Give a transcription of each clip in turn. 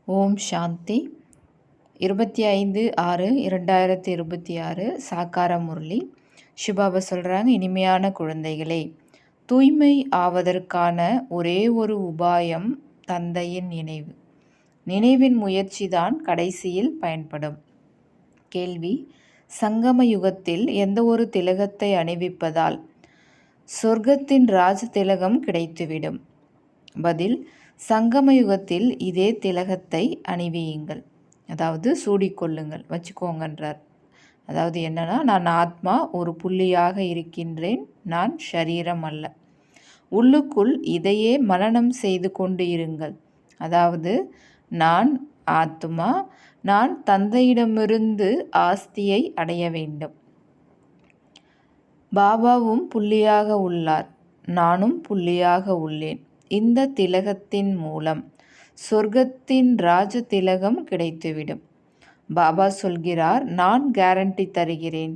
ஓம் சாந்தி. 25/6/2026 சாக்கார முரளி. சிவபாபா சொல்கிறாங்க, இனிமையான குழந்தைகளே, தூய்மை ஆவதற்கான ஒரே ஒரு உபாயம் தந்தையின் நினைவு. நினைவின் முயற்சி தான் கடைசியில் பயன்படும். கேள்வி: சங்கம யுகத்தில் எந்த ஒரு திலகத்தை அணிவிப்பதால் சொர்க்கத்தின் ராஜ திலகம் கிடைத்துவிடும்? பதில்: சங்கம யுகத்தில் இதே திலகத்தை அணிவியுங்கள், அதாவது சூடிக்கொள்ளுங்கள், வச்சுக்கோங்கன்றார். அதாவது என்னன்னா, நான் ஆத்மா ஒரு புள்ளியாக இருக்கின்றேன், நான் ஷரீரம் அல்ல. உள்ளுக்குள் இதையே மனனம் செய்து கொண்டு இருங்கள். அதாவது நான் ஆத்மா, நான் தந்தையிடமிருந்து ஆஸ்தியை அடைய வேண்டும். பாபாவும் புள்ளியாக உள்ளார், நானும் புள்ளியாக உள்ளேன். இந்த திலகத்தின் மூலம் சொர்க்கத்தின் ராஜ திலகம் கிடைத்துவிடும். பாபா சொல்கிறார், நான் கேரண்டி தருகிறேன்.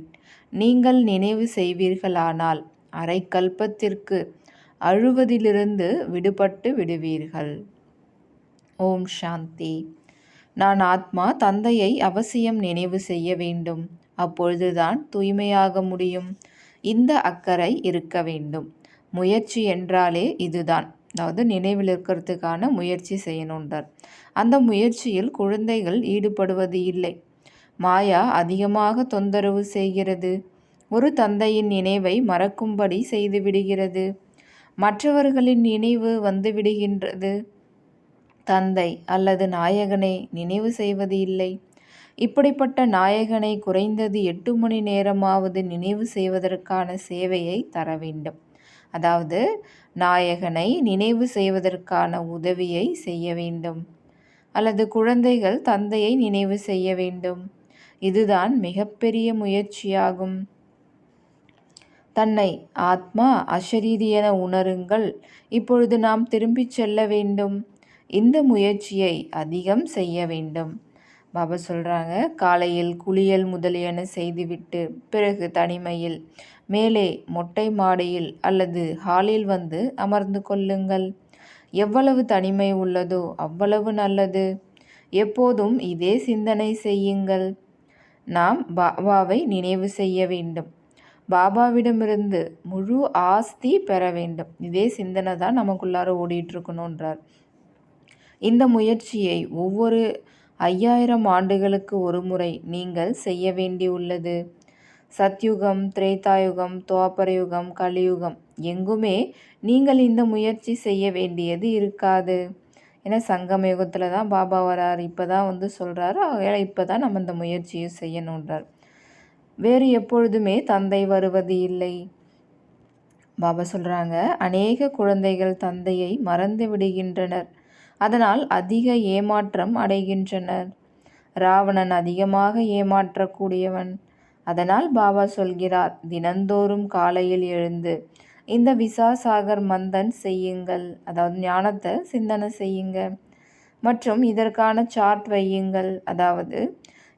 நீங்கள் நினைவு செய்வீர்களானால் அரை கல்பத்திற்கு அழுவதிலிருந்து விடுபட்டு விடுவீர்கள். ஓம் சாந்தி. நான் ஆத்மா, தந்தையை அவசியம் நினைவு செய்ய வேண்டும். அப்பொழுதுதான் தூய்மையாக முடியும். இந்த அக்கறை இருக்க வேண்டும். முயற்சி என்றாலே இதுதான். அதாவது நினைவில் இருக்கிறதுக்கான முயற்சி செய்யணுன்றார். அந்த முயற்சியில் குழந்தைகள் ஈடுபடுவது இல்லை. மாயா அதிகமாக தொந்தரவு செய்கிறது. ஒரு தந்தையின் நினைவை மறக்கும்படி செய்துவிடுகிறது. மற்றவர்களின் நினைவு வந்துவிடுகின்றது. தந்தை அல்லது நாயகனை நினைவு செய்வது இல்லை. இப்படிப்பட்ட நாயகனை குறைந்தது 8 மணி நேரமாவது நினைவு செய்வதற்கான சேவையை தர வேண்டும். அதாவது நாயகனை நினைவு செய்வதற்கான உதவியை செய்ய வேண்டும். அல்லது குழந்தைகள் தந்தையை நினைவு செய்ய வேண்டும். இதுதான் மிகப்பெரிய முயற்சியாகும். தன்னை ஆத்மா அஷரீரி என உணருங்கள். இப்பொழுது நாம் திரும்பிச் செல்ல வேண்டும். இந்த முயற்சியை அதிகம் செய்ய வேண்டும். பாபா சொல்கிறாங்க, காலையில் குளியல் முதலியன செய்துவிட்டு பிறகு தனிமையில் மேலே மொட்டை மாடியில் அல்லது ஹாலில் வந்து அமர்ந்து கொள்ளுங்கள். எவ்வளவு தனிமை உள்ளதோ அவ்வளவு நல்லது. எப்போதும் இதே சிந்தனை செய்யுங்கள். நாம் பாபாவை நினைவு செய்ய வேண்டும். பாபாவிடமிருந்து முழு ஆஸ்தி பெற வேண்டும். இதே சிந்தனை தான் நமக்குள்ளார ஓடிட்டுருக்கணுன்றார். இந்த முயற்சியை ஒவ்வொரு 5000 ஆண்டுகளுக்கு ஒரு முறை நீங்கள் செய்ய வேண்டியுள்ளது. சத்யுகம், திரேதாயுகம், துவாபரயுகம், கலியுகம் எங்குமே நீங்கள் இந்த முயற்சி செய்ய வேண்டியது இருக்காது. ஏன்னா சங்கம யுகத்தில் தான் பாபா வரார். இப்போ தான் வந்து சொல்கிறாரு, இப்போ தான் நம்ம இந்த முயற்சியை செய்யணுன்றார். வேறு எப்பொழுதுமே தந்தை வருவது இல்லை. பாபா சொல்கிறாங்க, அநேக குழந்தைகள் தந்தையை மறந்து விடுகின்றனர். அதனால் அதிக ஏமாற்றம் அடைகின்றனர். ராவணன் அதிகமாக ஏமாற்றக்கூடியவன். அதனால் பாபா சொல்கிறார், தினந்தோறும் காலையில் எழுந்து இந்த விசாசாகர் மந்தன் செய்யுங்கள். அதாவது ஞானத்தை சிந்தனை செய்யுங்க. மற்றும் இதற்கான சார்ட் வையுங்கள். அதாவது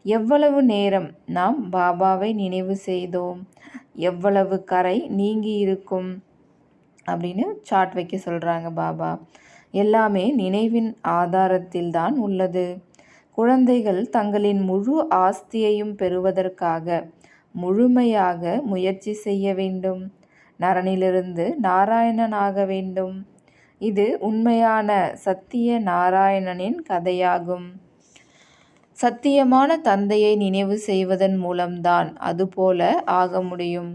எவ்வளவு நேரம் நாம் பாபாவை நினைவு செய்தோம், எவ்வளவு கரை நீங்கி இருக்கும் அப்படின்னு சார்ட் வைக்க சொல்கிறாங்க பாபா. எல்லாமே நினைவின் ஆதாரத்தில் தான் உள்ளது. குழந்தைகள் தங்களின் முழு ஆஸ்தியையும் பெறுவதற்காக முழுமையாக முயற்சி செய்ய வேண்டும். நரனிலிருந்து நாராயணனாக வேண்டும். இது உண்மையான சத்திய நாராயணனின் கதையாகும். சத்தியமான தந்தையை நினைவு செய்வதன் மூலம்தான் அதுபோல ஆக முடியும்.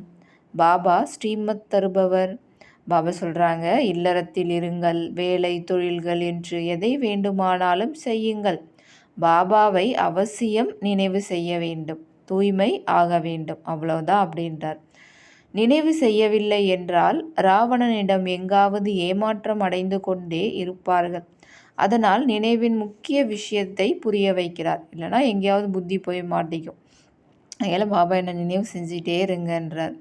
பாபா ஸ்ரீமத் தருபவர். பாபா சொல்கிறாங்க, இல்லறத்தில் இருங்கள், வேலை தொழில்கள் என்று எதை வேண்டுமானாலும் செய்யுங்கள். பாபாவை அவசியம் நினைவு செய்ய வேண்டும். தூய்மை ஆக வேண்டும், அவ்வளவுதான் அப்படின்றார். நினைவு செய்யவில்லை என்றால் ராவணனிடம் எங்காவது ஏமாற்றம் அடைந்து கொண்டே இருப்பார்கள். அதனால் நினைவின் முக்கிய விஷயத்தை புரிய வைக்கிறார். இல்லைனா எங்கேயாவது புத்தி போய் மாட்டிக்கும். அதனால் பாபா என்னை நினைவு செஞ்சிட்டே இருங்கன்றார்.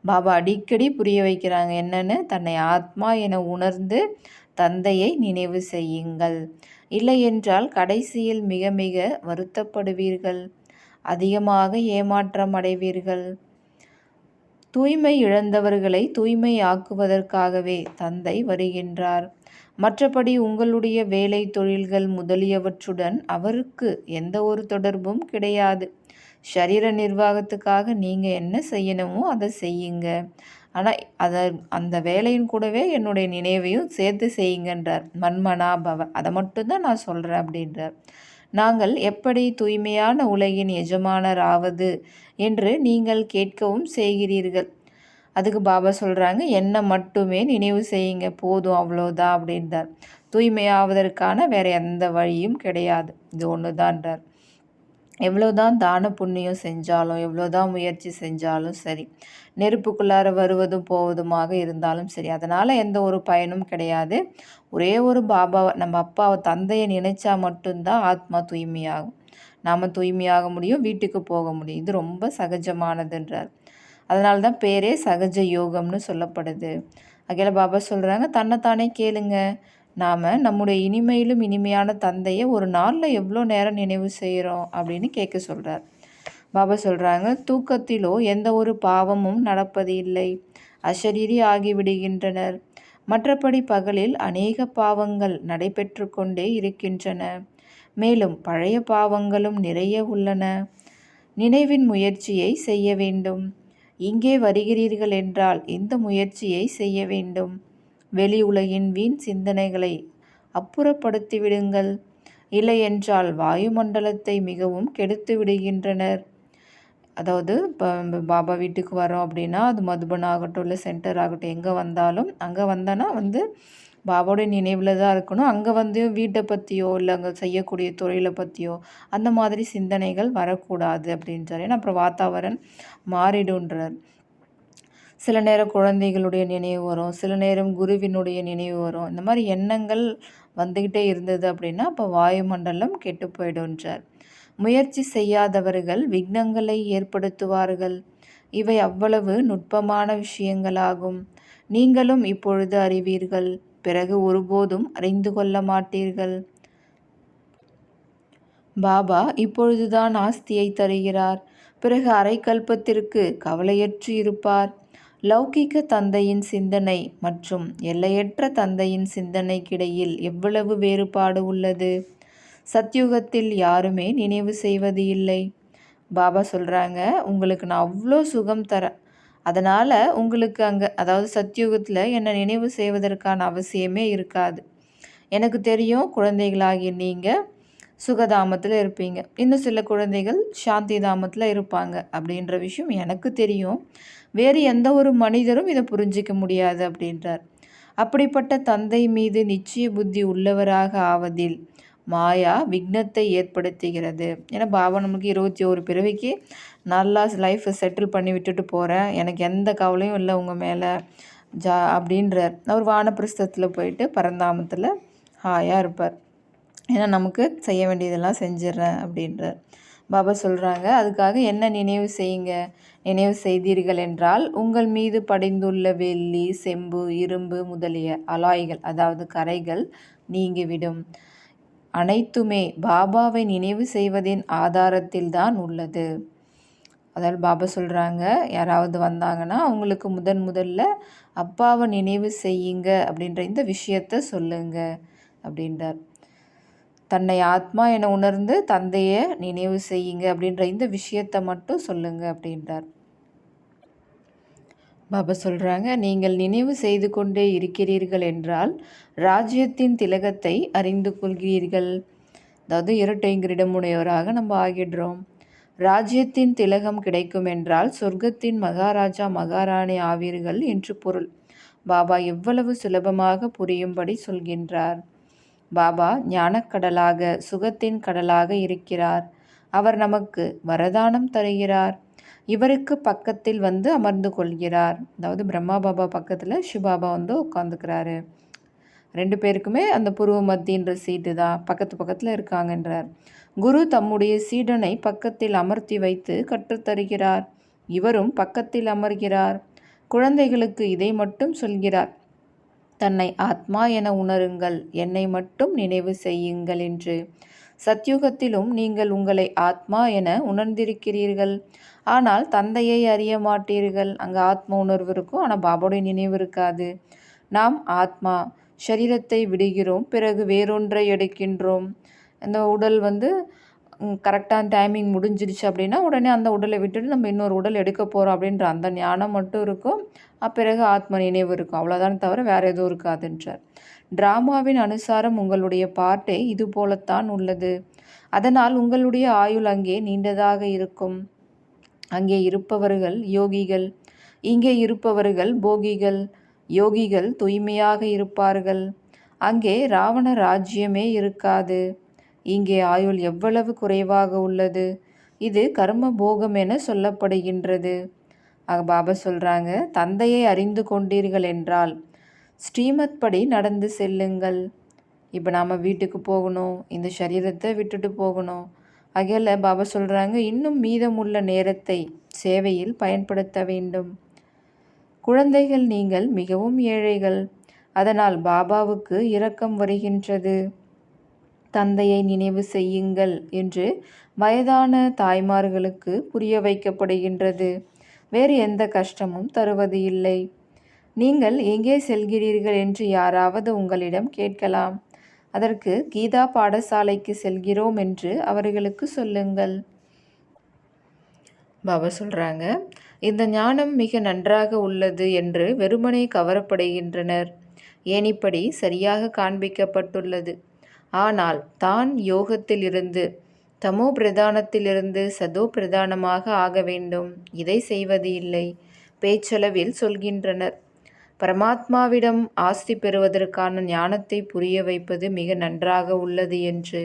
பாபா அடிக்கடி புரிய வைக்கிறாங்க என்னன்னு, தன்னை ஆத்மா என உணர்ந்து தந்தையை நினைவு செய்யுங்கள். இல்லை என்றால் கடைசியில் மிக மிக வருத்தப்படுவீர்கள். அதிகமாக ஏமாற்றம் அடைவீர்கள். தூய்மை இழந்தவர்களை தூய்மை ஆக்குவதற்காகவே தந்தை வருகின்றார். மற்றபடி உங்களுடைய வேலை தொழில்கள் முதலியவற்றுடன் அவருக்கு எந்த ஒரு தொடர்பும் கிடையாது. சரீர நிர்வாகத்துக்காக நீங்கள் என்ன செய்யணுமோ அதை செய்யுங்க. ஆனால் அந்த வேலையின் கூடவே என்னுடைய நினைவையும் சேர்த்து செய்யுங்கன்றார். மன்மனா பவ, அதை மட்டும்தான் நான் சொல்கிறேன் அப்படின்றார். நாங்கள் எப்படி தூய்மையான உலகின் எஜமானர் ஆவது என்று நீங்கள் கேட்கவும் செய்கிறீர்கள். அதுக்கு பாபா சொல்கிறாங்க, என்னை மட்டுமே நினைவு செய்யுங்க, போதும், அவ்வளோதான் அப்படின்றார். தூய்மையாவதற்கான வேறு எந்த வழியும் கிடையாது, இது ஒன்று தான்றார். எவ்வளோதான் தான புண்ணியம் செஞ்சாலும், எவ்வளோதான் முயற்சி செஞ்சாலும் சரி, நெருப்புக்குள்ளார வருவதும் போவதுமாக இருந்தாலும் சரி, அதனால் எந்த ஒரு பயனும் கிடையாது. ஒரே ஒரு பாபாவை, நம்ம அப்பாவை, தந்தையை நினைச்சா மட்டும்தான் ஆத்மா தூய்மையாகும். நாம் தூய்மையாக முடியும், வீட்டுக்கு போக முடியும். இது ரொம்ப சகஜமானதுன்றார். அதனால தான் பேரே சகஜ யோகம்னு சொல்லப்படுது. அகில பாபா சொல்கிறாங்க, தன்னைத்தானே கேளுங்க. நாம் நம்முடைய இனிமையிலும் இனிமையான தந்தையை ஒரு நாளில் எவ்வளோ நேரம் நினைவு செய்கிறோம் அப்படின்னு கேட்க சொல்கிறார். பாபா சொல்கிறாங்க, தூக்கத்திலோ எந்த ஒரு பாவமும் நடப்பது இல்லை, அசரீரி ஆகிவிடுகின்றனர். மற்றபடி பகலில் அநேக பாவங்கள் நடைபெற்று கொண்டே இருக்கின்றன. மேலும் பழைய பாவங்களும் நிறைய உள்ளன. நினைவின் முயற்சியை செய்ய வேண்டும். இங்கே வருகிறீர்கள் என்றால் இந்த முயற்சியை செய்ய வேண்டும். வெளி உலகின் வீண் சிந்தனைகளை அப்புறப்படுத்திவிடுங்கள். இல்லையென்றால் வாயுமண்டலத்தை மிகவும் கெடுத்து விடுகின்றனர். அதாவது இப்போ பாபா வீட்டுக்கு வரோம் அப்படின்னா, அது மதுபன் ஆகட்டும், இல்லை சென்டர் ஆகட்டும், எங்கே வந்தாலும் அங்கே வந்தோன்னா பாபாவுடைய நினைவில் தான் இருக்கணும். அங்கே வீட்டை பற்றியோ இல்லை அங்கே செய்யக்கூடிய தொழிலை பற்றியோ அந்த மாதிரி சிந்தனைகள் வரக்கூடாது அப்படின்றார். ஏன்னா அப்புறம் வாத்தாவரன் மாறிடுன்றார். சில நேரம் குழந்தைகளுடைய நினைவு வரும், சில நேரம் குருவினுடைய நினைவு வரும். இந்த மாதிரி எண்ணங்கள் வந்துக்கிட்டே இருந்தது அப்படின்னா அப்போ வாயுமண்டலம் கெட்டு போயிடுன்றார். முயற்சி செய்யாதவர்கள் விக்னங்களை ஏற்படுத்துவார்கள். இவை அவ்வளவு நுட்பமான விஷயங்களாகும். நீங்களும் இப்பொழுது அறிவீர்கள், பிறகு ஒருபோதும் அறிந்து கொள்ள மாட்டீர்கள். பாபா இப்பொழுதுதான் ஆஸ்தியை தருகிறார், பிறகு அரைக்கல்பத்திற்கு கவலையற்று இருப்பார். லௌகிக்க தந்தையின் சிந்தனை மற்றும் எல்லையற்ற தந்தையின் சிந்தனைக்கிடையில் எவ்வளவு வேறுபாடு உள்ளது. சத்யுகத்தில் யாருமே நினைவு செய்வது இல்லை. பாபா சொல்கிறாங்க, உங்களுக்கு நான் அவ்வளோ சுகம் தரேன், அதனால் உங்களுக்கு அங்கே, அதாவது சத்யுகத்தில் என்னை நினைவு செய்வதற்கான அவசியமே இருக்காது. எனக்கு தெரியும், குழந்தைகளாகிய நீங்கள் சுகதாமத்தில் இருப்பீங்க, இன்னும் சில குழந்தைகள் சாந்தி தாமத்தில் இருப்பாங்க அப்படின்ற விஷயம் எனக்கு தெரியும். வேறு எந்த ஒரு மனிதரும் இதை புரிஞ்சிக்க முடியாது அப்படின்றார். அப்படிப்பட்ட தந்தை மீது நிச்சய புத்தி உள்ளவராக ஆவதில் மாயா விக்னத்தை ஏற்படுத்துகிறது. ஏன்னா பாபா நமக்கு 21 பிறவிக்கு நல்லா லைஃப்பை செட்டில் பண்ணி விட்டுட்டு போகிறேன், எனக்கு எந்த கவலையும் இல்லை உங்கள் மேலே அப்படின்றார். அவர் வானப்பிரஸ்தத்தில் போயிட்டு பரந்தாமத்தில் ஹாயாக இருப்பார். ஏன்னா நமக்கு செய்ய வேண்டியதெல்லாம் செஞ்சிடறேன் அப்படின்றார். பாபா சொல்கிறாங்க, அதுக்காக என்ன நினைவு செய்யுங்க. நினைவு செய்தீர்கள் என்றால் உங்கள் மீது படிந்துள்ள வெள்ளி, செம்பு, இரும்பு முதலிய அலாய்கள், அதாவது கரைகள் நீங்கிவிடும். அனைத்துமே பாபாவை நினைவு செய்வதின் ஆதாரத்தில் தான் உள்ளது. அதாவது பாபா சொல்கிறாங்க, யாராவது வந்தாங்கன்னா அவங்களுக்கு முதல்ல அப்பாவை நினைவு செய்யுங்க அப்படின்ற இந்த விஷயத்த சொல்லுங்க அப்படின்றார். தன்னை ஆத்மா என உணர்ந்து தந்தையை நினைவு செய்யுங்க அப்படின்ற இந்த விஷயத்தை மட்டும் சொல்லுங்க அப்படின்றார். பாபா சொல்கிறாங்க, நீங்கள் நினைவு செய்து கொண்டே இருக்கிறீர்கள் என்றால் ராஜ்யத்தின் திலகத்தை அறிந்து கொள்கிறீர்கள். அதாவது இரட்டைங்கிரிடமுடையவராக நம்ம ஆகிடுறோம். ராஜ்யத்தின் திலகம் கிடைக்கும் என்றால் சொர்க்கத்தின் மகாராஜா மகாராணி ஆவீர்கள் என்று பொருள். பாபா எவ்வளவு சுலபமாக புரியும்படி சொல்கின்றார். பாபா ஞானக்கடலாக, சுகத்தின் கடலாக இருக்கிறார். அவர் நமக்கு வரதானம் தருகிறார். இவருக்கு பக்கத்தில் அமர்ந்து கொள்கிறார். அதாவது பிரம்மா பாபா பக்கத்தில் சிவபாபா உட்காந்துக்கிறாரு. 2 பேருக்குமே அந்த புருவ மத்தின்ற சீட்டு தான், பக்கத்தில் இருக்காங்கன்றார். குரு தம்முடைய சீடனை பக்கத்தில் அமர்த்தி வைத்து கற்றுத்தருகிறார். இவரும் பக்கத்தில் அமர்கிறார். குழந்தைகளுக்கு இதை மட்டும் சொல்கிறார், தன்னை ஆத்மா என உணருங்கள், என்னை மட்டும் நினைவு செய்யுங்கள் என்று. சத்யுகத்திலும் நீங்கள் உங்களை ஆத்மா என உணர்ந்திருக்கிறீர்கள், ஆனால் தந்தையை அறிய மாட்டீர்கள். அங்கே ஆத்ம உணர்வு இருக்கும், ஆனால் பாபாவுடைய நினைவு இருக்காது. நாம் ஆத்மா, சரீரத்தை விடுகிறோம், பிறகு வேறொன்றை எடுக்கின்றோம். அந்த உடல் கரெக்டான டைமிங் முடிஞ்சிடுச்சு அப்படின்னா உடனே அந்த உடலை விட்டுட்டு நம்ம இன்னொரு உடல் எடுக்க போகிறோம் அப்படின்ற அந்த ஞானம் மட்டும் இருக்கும். பிறகு ஆத்ம நினைவு இருக்கும். அவ்வளோதான், தவிர வேறு எதுவும் இருக்காதுன்றார். டிராமாவின் அனுசாரம் உங்களுடைய பாட்டே இது போலத்தான் உள்ளது. அதனால் உங்களுடைய ஆயுள் அங்கே நீண்டதாக இருக்கும். அங்கே இருப்பவர்கள் யோகிகள், இங்கே இருப்பவர்கள் போகிகள். யோகிகள் தூய்மையாக இருப்பார்கள். அங்கே ராவண ராஜ்யமே இருக்காது. இங்கே ஆயுள் எவ்வளவு குறைவாக உள்ளது. இது கர்ம போகம் என சொல்லப்படுகின்றது. பாபா சொல்கிறாங்க, தந்தையை அறிந்து கொண்டீர்கள் என்றால் ஸ்ரீமத் படி நடந்து செல்லுங்கள். இப்போ நாம் வீட்டுக்கு போகணும், இந்த சரீரத்தை விட்டுட்டு போகணும். ஆகையால் பாபா சொல்கிறாங்க, இன்னும் மீதமுள்ள நேரத்தை சேவையில் பயன்படுத்த வேண்டும். குழந்தைகள், நீங்கள் மிகவும் ஏழைகள். அதனால் பாபாவுக்கு இரக்கம் வருகின்றது. தந்தையை நினைவு செய்யுங்கள் என்று வயதான தாய்மார்களுக்கு புரிய வைக்கப்படுகின்றது. வேறு எந்த கஷ்டமும் தருவது இல்லை. நீங்கள் எங்கே செல்கிறீர்கள் என்று யாராவது உங்களிடம் கேட்கலாம். அதற்கு கீதா பாடசாலைக்கு செல்கிறோம் என்று அவர்களுக்கு சொல்லுங்கள். பாபா சொல்கிறாங்க, இந்த ஞானம் மிக நன்றாக உள்ளது என்று வெறுமனே கவரப்படுகின்றனர். ஏனிப்படி சரியாக காண்பிக்கப்பட்டுள்ளது. ஆனால் தான் யோகத்திலிருந்து தமோ பிரதானத்திலிருந்து சதோ பிரதானமாக ஆக வேண்டும். இதை செய்வது இல்லை. பேச்சளவில் சொல்கின்றனர். பரமாத்மாவிடம் ஆஸ்தி பெறுவதற்கான ஞானத்தை புரிய வைப்பது மிக நன்றாக உள்ளது என்று.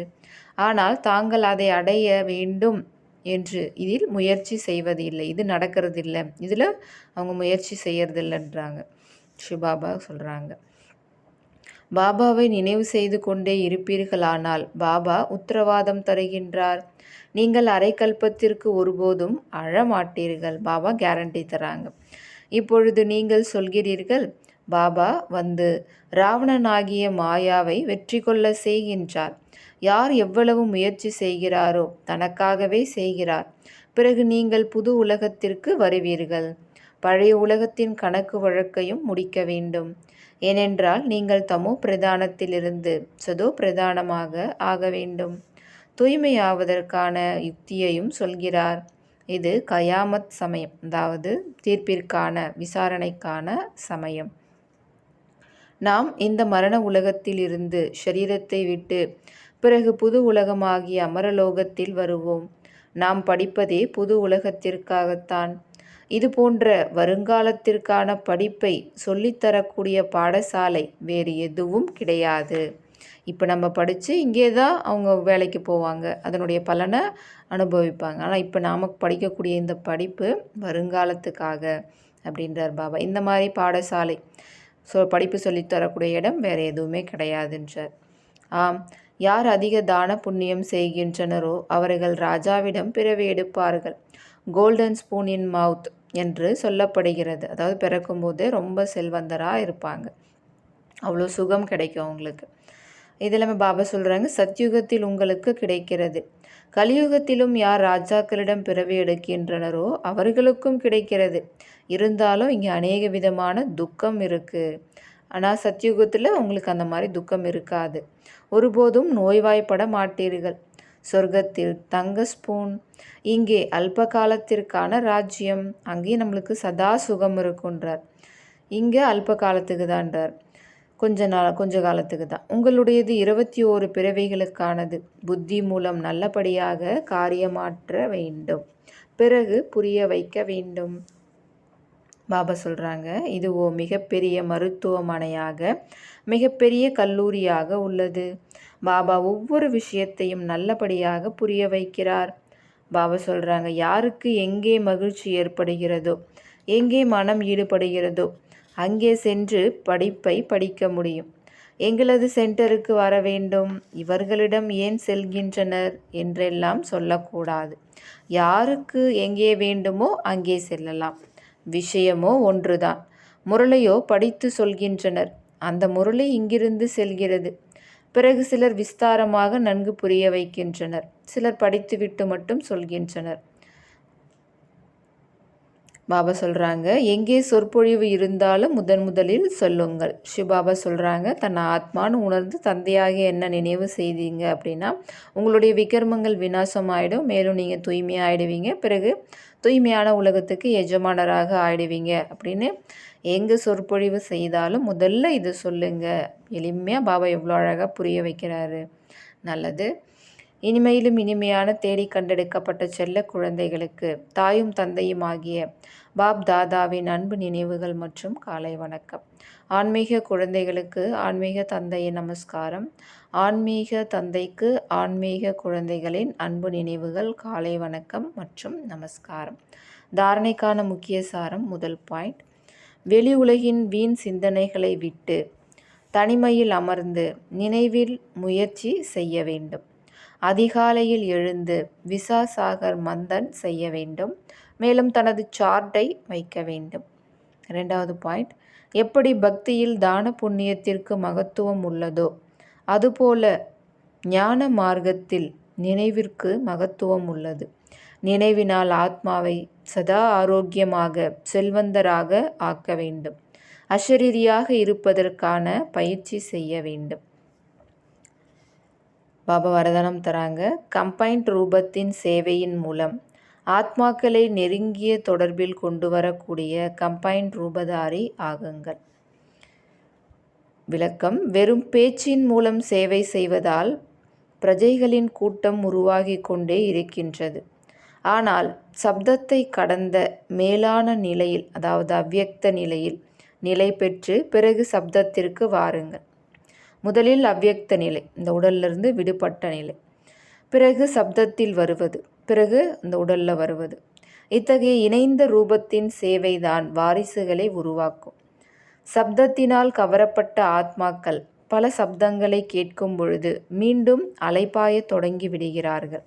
ஆனால் தாங்கள் அதை அடைய வேண்டும் என்று இதில் முயற்சி செய்வது இல்லை. இது நடக்கிறதில்லை. இதில் அவங்க முயற்சி செய்யறதில்லைன்றாங்க. சிவபாபா சொல்கிறாங்க, பாபாவை நினைவு செய்து கொண்டே இருப்பீர்களானால் பாபா உத்தரவாதம் தருகின்றார், நீங்கள் அரைக்கல்பத்திற்கு ஒருபோதும் அழமாட்டீர்கள். பாபா கேரண்டி தராங்க. இப்பொழுது நீங்கள் சொல்கிறீர்கள், பாபா ராவணனாகிய மாயாவை வெற்றி கொள்ள செய்கின்றார். யார் எவ்வளவு முயற்சி செய்கிறாரோ தனக்காகவே செய்கிறார். பிறகு நீங்கள் புது உலகத்திற்கு வருவீர்கள். பழைய உலகத்தின் கணக்கு வழக்கையும் முடிக்க வேண்டும். ஏனென்றால் நீங்கள் தமோ பிரதானத்திலிருந்து சதோ பிரதானமாக ஆக வேண்டும். தூய்மையாவதற்கான யுக்தியையும் சொல்கிறார். இது கயாமத் சமயம், அதாவது தீர்ப்பிற்கான விசாரணைக்கான சமயம். நாம் இந்த மரண உலகத்திலிருந்து ஷரீரத்தை விட்டு பிறகு புது உலகமாகிய அமரலோகத்தில் வருவோம். நாம் படிப்பதே புது உலகத்திற்காகத்தான். இது போன்ற வருங்காலத்திற்கான படிப்பை சொல்லித்தரக்கூடிய பாடசாலை வேறு எதுவும் கிடையாது. இப்போ நம்ம படித்து இங்கே தான் அவங்க வேலைக்கு போவாங்க, அதனுடைய பலனை அனுபவிப்பாங்க. ஆனால் இப்போ நாம் படிக்கக்கூடிய இந்த படிப்பு வருங்காலத்துக்காக அப்படின்றார் பாபா. இந்த மாதிரி பாடசாலை படிப்பு சொல்லித்தரக்கூடிய இடம் வேறு எதுவுமே கிடையாதுன்றார். யார் அதிக தான புண்ணியம் செய்கின்றனரோ அவர்கள் ராஜாவிடம் பிறவி எடுப்பார்கள். கோல்டன் ஸ்பூன் இன் மவுத் என்று சொல்லப்படுகிறது. அதாவது பிறக்கும்போதே ரொம்ப செல்வந்தராக இருப்பாங்க, அவ்வளோ சுகம் கிடைக்கும் அவங்களுக்கு. இதெல்லாமே பாபா சொல்கிறாங்க, சத்யுகத்தில் உங்களுக்கு கிடைக்கிறது. கலியுகத்திலும் யார் ராஜாக்களிடம் பிறவி எடுக்கின்றனரோ அவர்களுக்கும் கிடைக்கிறது. இருந்தாலும் இங்கே அநேக விதமான துக்கம் இருக்குது. ஆனால் சத்யுகத்தில் உங்களுக்கு அந்த மாதிரி துக்கம் இருக்காது. ஒருபோதும் நோய்வாய்ப்பட மாட்டீர்கள். சொர்க்கத்தில் தங்க ஸ்பூன். இங்கே அல்ப காலத்திற்கான ராஜ்யம். அங்கேயும் நம்மளுக்கு சதா சுகம் இருக்குன்றார். இங்கே அல்ப காலத்துக்கு தான்றார், கொஞ்ச காலத்துக்கு தான். உங்களுடையது 21 பிறவைகளுக்கானது. புத்தி மூலம் நல்லபடியாக காரியமாற்ற வேண்டும், பிறகு புரிய வைக்க வேண்டும். பாபா சொல்கிறாங்க, இதுவோ மிகப்பெரிய மருத்துவமனையாக மிகப்பெரிய கல்லூரியாக உள்ளது. பாபா ஒவ்வொரு விஷயத்தையும் நல்லபடியாக புரிய வைக்கிறார். பாபா சொல்கிறாங்க, யாருக்கு எங்கே மகிழ்ச்சி ஏற்படுகிறதோ, எங்கே மனம் ஈடுபடுகிறதோ அங்கே சென்று படிப்பை படிக்க முடியும். எங்களது சென்டருக்கு வர வேண்டும், இவர்களிடம் ஏன் செல்கின்றனர் என்றெல்லாம் சொல்லக்கூடாது. யாருக்கு எங்கே வேண்டுமோ அங்கே செல்லலாம். விஷயமோ ஒன்றுதான். முரளையோ படித்து சொல்கின்றனர். அந்த முரளி இங்கிருந்து செல்கிறது. பிறகு சிலர் விஸ்தாரமாக நன்கு புரிய வைக்கின்றனர். சிலர் படித்துவிட்டு மட்டும் சொல்கின்றனர். பாபா சொல்கிறாங்க, எங்கே சொற்பொழிவு இருந்தாலும் முதலில் சொல்லுங்கள். சிவபாபா சொல்கிறாங்க, தன் ஆத்மான்னு உணர்ந்து தந்தையாக என்ன நினைவு செய்தீங்க அப்படின்னா உங்களுடைய விகர்மங்கள் விநாசமாயிடும். மேலும் நீங்கள் தூய்மையாகிடுவீங்க. பிறகு தூய்மையான உலகத்துக்கு எஜமானராக ஆயிடுவீங்க அப்படின்னு எங்கே சொற்பொழிவு செய்தாலும் முதல்ல இது சொல்லுங்க. எளிமையாக பாபா எவ்வளோ அழகாக புரிய வைக்கிறாரு. நல்லது. இனிமையிலும் இனிமையான தேடி கண்டெடுக்கப்பட்ட செல்ல குழந்தைகளுக்கு தாயும் தந்தையும் ஆகிய பாப் தாதாவின் அன்பு நினைவுகள் மற்றும் காலை வணக்கம். ஆன்மீக குழந்தைகளுக்கு ஆன்மீக தந்தையின் நமஸ்காரம். ஆன்மீக தந்தைக்கு ஆன்மீக குழந்தைகளின் அன்பு நினைவுகள், காலை வணக்கம் மற்றும் நமஸ்காரம். தாரணைக்கான முக்கிய சாரம். முதல் பாயிண்ட், வெளி உலகின் வீண் சிந்தனைகளை விட்டு தனிமையில் அமர்ந்து நினைவில் முயற்சி செய்ய வேண்டும். அதிகாலையில் எழுந்து விசாசாகர் மந்தன் செய்ய வேண்டும். மேலும் தனது சார்ட்டை வைக்க வேண்டும். 2வது பாயிண்ட், எப்படி பக்தியில் தான புண்ணியத்திற்கு மகத்துவம் உள்ளதோ அதுபோல ஞான மார்க்கத்தில் நினைவிற்கு மகத்துவம் உள்ளது. நினைவினால் ஆத்மாவை சதா ஆரோக்கியமாக செல்வந்தராக ஆக்க வேண்டும். அஷரீரியாக இருப்பதற்கான பயிற்சி செய்ய வேண்டும். பாபா வரதானம் தராங்க. கம்பைன்ட் ரூபத்தின் சேவையின் மூலம் ஆத்மாக்களை நெருங்கிய தொடர்பில் கொண்டு வரக்கூடிய கம்பைன்ட் ரூபதாரி ஆகுங்கள். விளக்கம், வெறும் பேச்சின் மூலம் சேவை செய்வதால் பிரஜைகளின் கூட்டம் உருவாகி கொண்டே இருக்கின்றது. ஆனால் சப்தத்தை கடந்த மேலான நிலையில், அதாவது அவ்யக்த நிலையில் நிலை பெற்று பிறகு சப்தத்திற்கு வாருங்கள். முதலில் அவ்யக்த நிலை, இந்த உடலிலிருந்து விடுபட்ட நிலை, பிறகு சப்தத்தில் வருவது, பிறகு இந்த உடலில் வருவது. இத்தகைய இணைந்த ரூபத்தின் சேவைதான் வாரிசுகளை உருவாக்கும். சப்தத்தினால் கவரப்பட்ட ஆத்மாக்கள் பல சப்தங்களை கேட்கும் பொழுது மீண்டும் அலைபாய தொடங்கி விடுகிறார்கள்.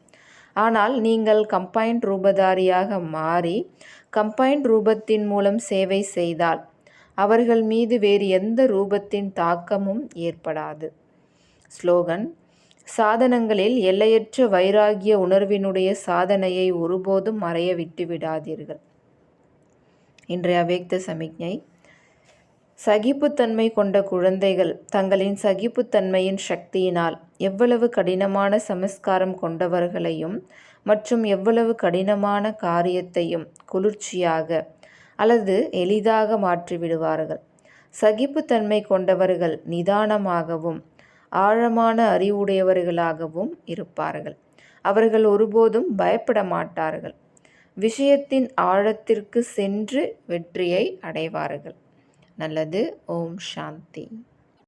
ஆனால் நீங்கள் கம்பைன்ட் ரூபதாரியாக மாறி கம்பைன்ட் ரூபத்தின் மூலம் சேவை செய்தால் அவர்கள் மீது வேறு எந்த ரூபத்தின் தாக்கமும் ஏற்படாது. ஸ்லோகன், சாதனங்களில் எல்லையற்ற வைராகிய உணர்வினுடைய சாதனையை ஒருபோதும் மறைய விட்டு விடாதீர்கள். இன்றைய அவ்யக்த சமிக்ஞை, சகிப்புத்தன்மை கொண்ட குழந்தைகள் தங்களின் சகிப்புத்தன்மையின் சக்தியினால் எவ்வளவு கடினமான சமஸ்காரம் கொண்டவர்களையும் மற்றும் எவ்வளவு கடினமான காரியத்தையும் குளிர்ச்சியாக அல்லது எளிதாக மாற்றிவிடுவார்கள். சகிப்புத்தன்மை கொண்டவர்கள் நிதானமாகவும் ஆழமான அறிவுடையவர்களாகவும் இருப்பார்கள். அவர்கள் ஒருபோதும் பயப்பட மாட்டார்கள். விஷயத்தின் ஆழத்திற்கு சென்று வெற்றியை அடைவார்கள். நல்லது. ஓம் சாந்தி.